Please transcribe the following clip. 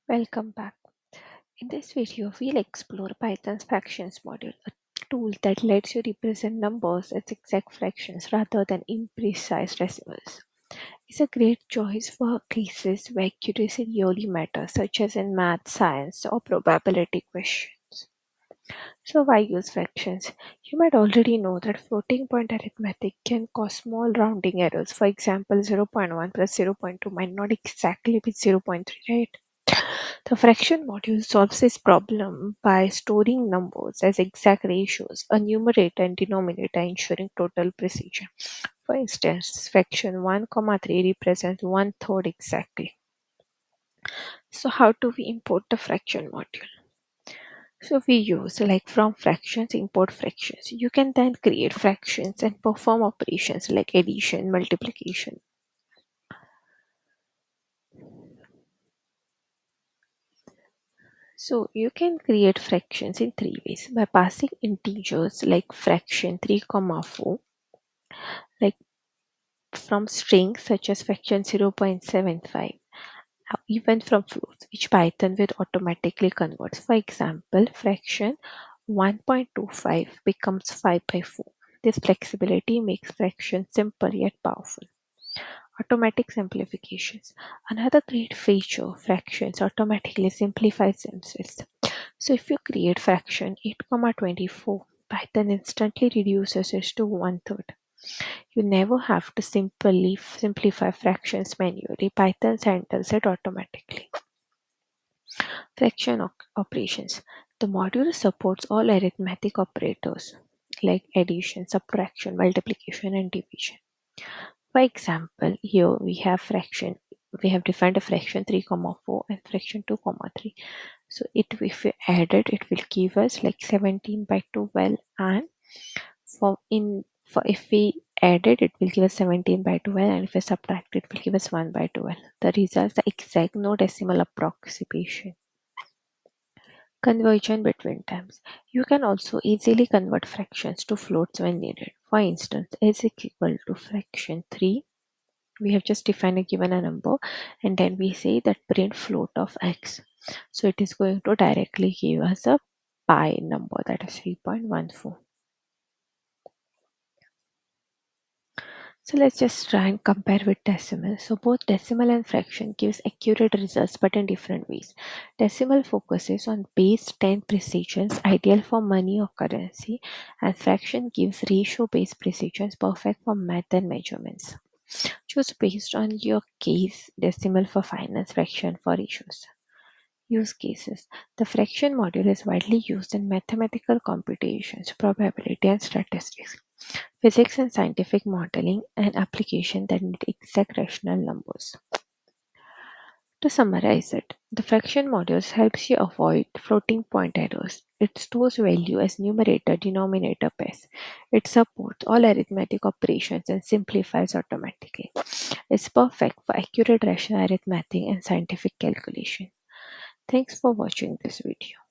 Welcome back. In this video, we'll explore Python's fractions module, a tool that lets you represent numbers as exact fractions rather than imprecise decimals. It's a great choice for cases where accuracy really matters, such as in math, science, or probability questions. So, why use fractions? You might already know that floating point arithmetic can cause small rounding errors. For example, zero point 0.1 plus zero point 0.2 might not exactly be zero point 0.3, right? The fraction module solves this problem by storing numbers as exact ratios, a numerator and denominator, ensuring total precision. For instance, fraction 1, comma 3 represents one third exactly. So how do we import the fraction module? So we use like from fractions, import fractions. You can then create fractions and perform operations like addition, multiplication. So you can create fractions in three ways by passing integers like fraction 3 comma 4 like from strings such as fraction 0.75 or even from floats which Python will automatically converts. For example, fraction 1.25 becomes 5 by 4. This flexibility makes fractions simple yet powerful. Automatic simplifications. Another great feature, fractions automatically simplifies themselves. So if you create fraction 8, 24, Python instantly reduces it to one third. You never have to simply simplify fractions manually. Python handles it automatically. Fraction operations. The module supports all arithmetic operators like addition, subtraction, multiplication, and division. For example, here we have defined a fraction 3 comma 4 and fraction 2 comma 3. So if we add it, it will give us like 17 by 12, and for if we add it, it will give us 17 by 12, and if we subtract it will give us 1 by 12. The results are exact, no decimal approximation. Conversion between terms. You can also easily convert fractions to floats when needed. For instance, is equal to fraction 3. We have just defined a given a number, and then we say that print float of x. So it is going to directly give us a pi number, that is 3.14. So let's just try and compare with decimal. So both decimal and fraction gives accurate results but in different ways. Decimal focuses on base 10 precisions, ideal for money or currency, and fraction gives ratio based precisions, perfect for math and measurements. Choose based on your case, decimal for finance, fraction for ratios. Use cases. The fraction module is widely used in mathematical computations, probability and statistics, physics and scientific modeling, and application that need exact rational numbers. To summarize it, the fraction module helps you avoid floating point errors. It stores value as numerator denominator pairs. It supports all arithmetic operations and simplifies automatically. It's perfect for accurate rational arithmetic and scientific calculation. Thanks for watching this video.